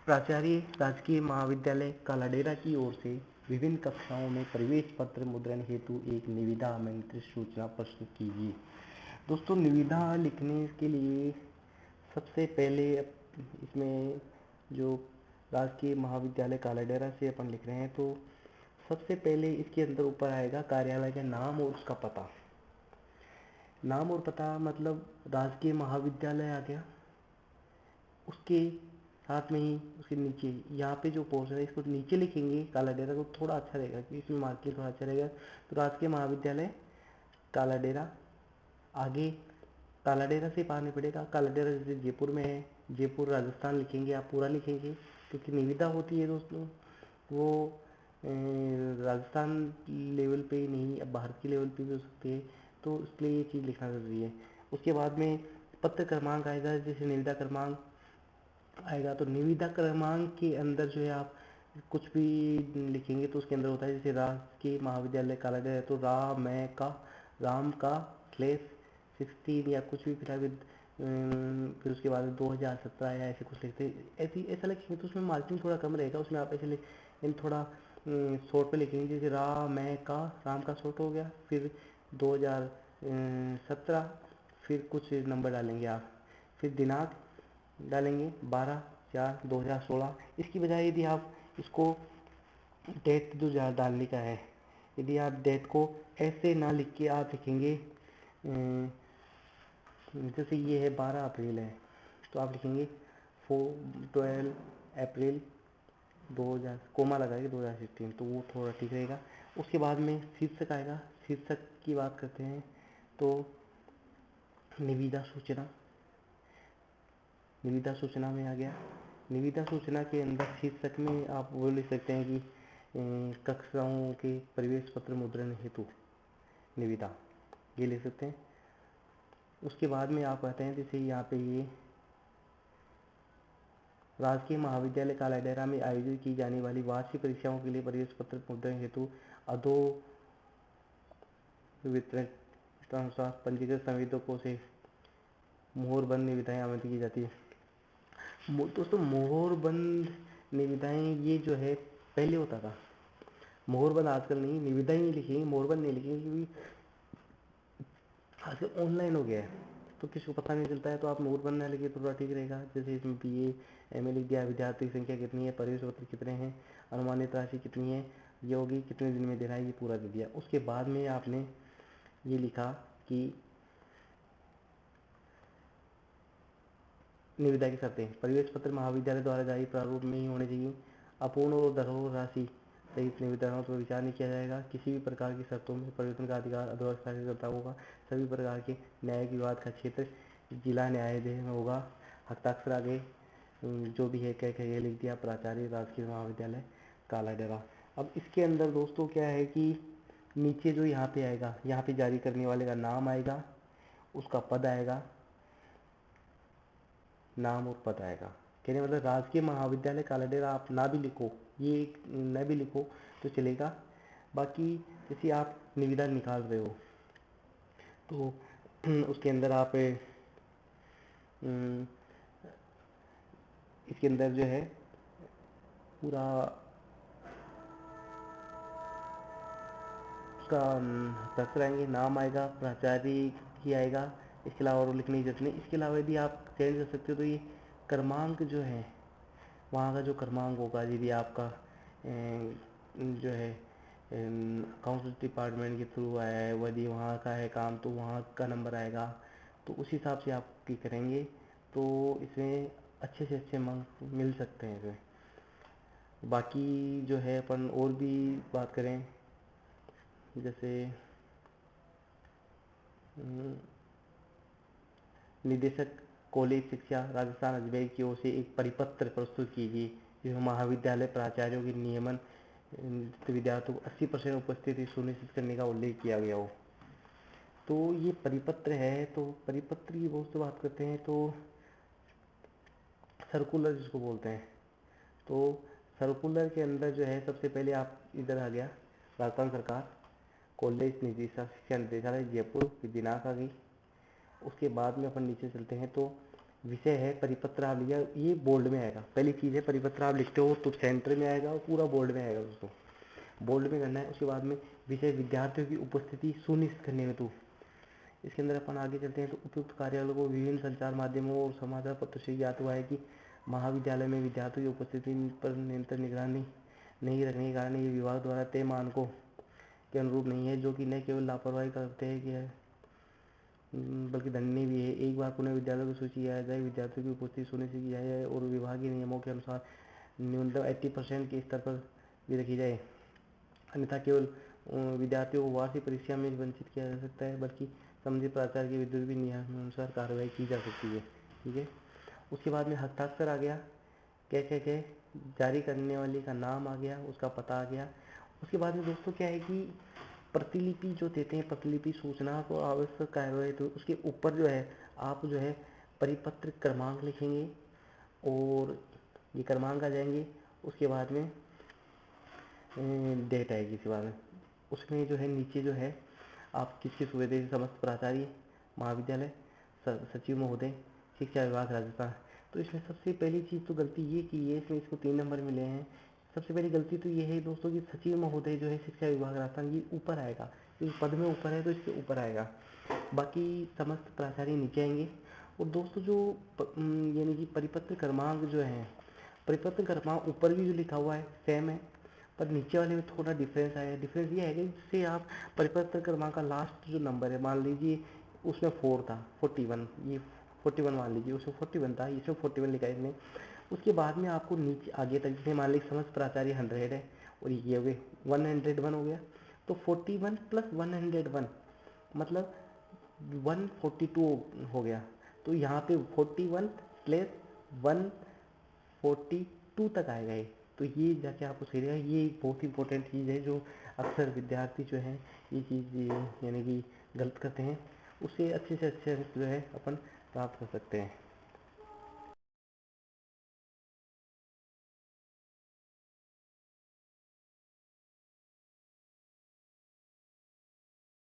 प्राचार्य राजकीय महाविद्यालय कालाडेरा की ओर से विभिन्न कक्षाओं में प्रवेश पत्र मुद्रण हेतु एक निविदा आमंत्रित सूचना प्रस्तुत कीजिए। दोस्तों, निविदा लिखने के लिए सबसे पहले इसमें जो राजकीय महाविद्यालय कालाडेरा से अपन लिख रहे हैं, तो सबसे पहले इसके अंदर ऊपर आएगा कार्यालय का नाम और उसका पता। नाम और पता मतलब राजकीय महाविद्यालय आ गया, उसके साथ में ही उसके नीचे यहाँ पे जो पोर्शन है इसको नीचे लिखेंगे कालाडेरा को, थोड़ा अच्छा रहेगा क्योंकि इसमें मार्किंग थोड़ा अच्छा रहेगा। तो राजकीय महाविद्यालय कालाडेरा, आगे कालाडेरा से पानी पड़ेगा। कालाडेरा जैसे जयपुर में है, जयपुर राजस्थान लिखेंगे, आप पूरा लिखेंगे क्योंकि निविदा होती है दोस्तों वो राजस्थान लेवल पे ही नहीं, अब भारत की लेवल पे भी हो सकती है, तो इसलिए ये चीज़ लिखना जरूरी है। उसके बाद में पत्र क्रमांक आएगा, जैसे निविदा क्रमांक आएगा, तो निविदा क्रमांक के अंदर जो है आप कुछ भी लिखेंगे तो उसके अंदर होता है, जैसे राजकीय महाविद्यालय कालाडेरा है तो राम का /16 या कुछ भी फिर उसके बाद 2017 या ऐसे कुछ लिखते ऐसा लिखेंगे तो उसमें मार्किंग थोड़ा कम रहेगा। उसमें आप ऐसे थोड़ा शॉर्ट पे लिखेंगे, जैसे राम का शॉर्ट हो गया, फिर 2017, फिर कुछ नंबर डालेंगे आप, फिर दिनांक डालेंगे 12/4/2016। इसकी बजाय यदि आप इसको डेट जो डालने का है, यदि आप डेट को ऐसे ना लिख के आप लिखेंगे, जैसे ये है 12 अप्रैल है तो आप लिखेंगे 12 अप्रैल 2000 कोमा लगा के 2016, तो वो थोड़ा ठीक रहेगा। उसके बाद में शीर्षक आएगा। शीर्षक की बात करते हैं तो निविदा सूचना, निविदा सूचना में आ गया। निविदा सूचना के अंदर शीर्षक में आप वो लिख सकते हैं कि कक्षाओं के प्रवेश पत्र मुद्रण हेतु निविदा, ये लिख सकते हैं। उसके बाद में आप कहते हैं, जैसे यहाँ पे ये राजकीय महाविद्यालय कालाडेरा में आयोजित की जाने वाली वार्षिक परीक्षाओं के लिए प्रवेश पत्र मुद्रण हेतु अधो वितरण अनुसार पंजीकृत संवेदकों से मोहरबंद निविदाएं आमंत्रित की जाती है। दोस्तों, मोहरबंद निविदाएं ये जो है पहले होता था, मोहरबंद आजकल नहीं, निविदाएं ही लिखेंगे, मोहरबंद नहीं लिखेंगे क्योंकि आजकल ऑनलाइन हो गया है तो किसी को पता नहीं चलता है, तो आप मोहरबंद ना लिखिए तो थोड़ा ठीक रहेगा। जैसे इसमें BA MA लिख दिया, विद्यार्थी की संख्या कितनी है, प्रवेश पत्र कितने हैं, अनुमानित राशि कितनी है, ये होगी, कितने दिन में देना है, ये पूरा दे दिया। उसके बाद में आपने ये लिखा कि निविदा की शर्तें, प्रवेश पत्र महाविद्यालय द्वारा जारी प्रारूप में ही होने चाहिए, अपूर्ण और धरोहर राशि सहित निविदाओं पर विचार नहीं किया जाएगा, किसी भी प्रकार की शर्तों में परिवर्तन का अधिकार अध्यक्ष कार्यकर्ता होगा, सभी प्रकार के न्यायिक विवाद का क्षेत्र जिला न्यायालय में होगा। हस्ताक्षर आगे जो भी है कह लिख दिया, प्राचार्य राजकीय महाविद्यालय कालाडेरा। अब इसके अंदर दोस्तों क्या है कि नीचे जो यहाँ पे आएगा, यहाँ पे जारी करने वाले का नाम आएगा, उसका पद आएगा, नाम और पद आएगा। कहने मतलब राजकीय महाविद्यालय कालाडेरा आप ना भी लिखो, ये न भी लिखो तो चलेगा। बाकी जैसे आप निविदा निकाल रहे हो तो उसके अंदर आप इसके अंदर जो है पूरा उसका हस्ताक्षर आएंगे, नाम आएगा, प्राचार्य की आएगा, इसके अलावा और लिखने की जरूरत नहीं। इसके अलावा यदि आप चेंज कर सकते हो तो ये क्रमांक जो है, वहाँ का जो क्रमांक होगा, यदि आपका जो है अकाउंट्स डिपार्टमेंट के थ्रू आया है, यदि वहाँ का है काम तो वहाँ का नंबर आएगा, तो उस हिसाब से आप क्लिक करेंगे तो इसमें अच्छे से अच्छे मार्क्स मिल सकते हैं इसमें। बाकी जो है अपन और भी बात करें, जैसे निदेशक कॉलेज शिक्षा राजस्थान अजमेर की ओर से एक परिपत्र प्रस्तुत कीजिए जिसमें महाविद्यालय प्राचार्यों की नियमन विद्यार्थियों को 80% उपस्थिति सुनिश्चित करने का उल्लेख किया गया हो। तो ये परिपत्र है, तो परिपत्र की बहुत से बात करते हैं तो सर्कुलर जिसको बोलते हैं, तो सर्कुलर के अंदर जो है सबसे पहले आप इधर आ गया राजस्थान सरकार कॉलेज निदेशक शिक्षा निदेशालय जयपुर की दिनांक आ गई। उसके बाद में अपन नीचे चलते हैं तो विषय है परिपत्र आप लिया, ये बोल्ड में आएगा। पहली चीज़ है परिपत्र आप लिखते हो तो सेंटर में आएगा और पूरा बोल्ड में आएगा दोस्तों, बोल्ड में करना है। उसके बाद में विषय विद्यार्थियों की उपस्थिति सुनिश्चित करने हेतु, इसके अंदर अपन आगे चलते हैं तो उपयुक्त कार्यालयों को विभिन्न संचार माध्यमों और समाचार पत्र से ज्ञात हुआ है कि महाविद्यालय में विद्यार्थियों की उपस्थिति पर निरंतर निगरानी नहीं रखने के कारण ये विभाग द्वारा तय मानकों के अनुरूप नहीं है, जो कि न केवल लापरवाही करते हैं कि बल्कि दंडनीय भी है। एक बार पुनः विद्यालयों की सूची आ जाए, विद्यार्थियों की उपस्थिति सुनिश्चित की जाए और विभागीय नियमों के अनुसार न्यूनतम 80% के स्तर पर भी रखी जाए। अन्यथा केवल विद्यार्थियों को वार्षिक परीक्षा में वंचित किया जा सकता है, बल्कि संबंधित प्राचार्य के विरुद्ध भी नियमानुसार कार्रवाई की जा सकती है। ठीक है। उसके बाद में हस्ताक्षर आ गया, क्या जारी करने वाले का नाम आ गया, उसका पता आ गया। उसके बाद में दोस्तों क्या है कि प्रतिलिपि जो देते हैं, प्रतिलिपि सूचना को आवश्यक कार्रवाई, तो उसके ऊपर जो है आप जो है परिपत्र क्रमांक लिखेंगे और ये क्रमांक आ जाएंगे। उसके बाद में डेट आएगी, इसके बाद में उसमें जो है नीचे जो है आप किसकी सुविधा से समस्त प्राचार्य महाविद्यालय सचिव महोदय शिक्षा विभाग राजस्थान। तो इसमें सबसे पहली चीज़ तो गलती ये की है, इसमें इसको 3 नंबर मिले हैं। सबसे पहली गलती तो ये है दोस्तों कि सचिव महोदय जो है शिक्षा विभाग राजस्थान, ये ऊपर आएगा, क्योंकि पद में ऊपर है तो इसके ऊपर आएगा। बाकी समस्त प्राचार्य नीचे आएंगे। और दोस्तों जो यानी कि परिपत्र क्रमांक जो है, परिपत्र क्रमांक ऊपर भी जो लिखा हुआ है सेम है, पर नीचे वाले में थोड़ा डिफरेंस आया है। डिफरेंस ये है कि जिससे आप परिपत्र क्रमांक का लास्ट जो नंबर है, मान लीजिए उसमें 4 था 41, ये 41 मान लीजिए, उसमें 41 था, इसमें 41 लिखा है इसने। उसके बाद में आपको नीचे आगे तक, जैसे मान लीजिए समस्त प्राचार्य 100 है और ये हो गए 101 हो गया, तो 41 प्लस 101 मतलब 142 हो गया। तो यहाँ पे 41 प्लस 142 तक आएगा ये। तो ये जाके आपको सही रहेगा। ये एक बहुत इंपॉर्टेंट चीज़ है जो अक्सर विद्यार्थी जो हैं ये चीज़ यानी कि गलत करते हैं, उससे अच्छे से अच्छे जो है अपन प्राप्त कर सकते हैं।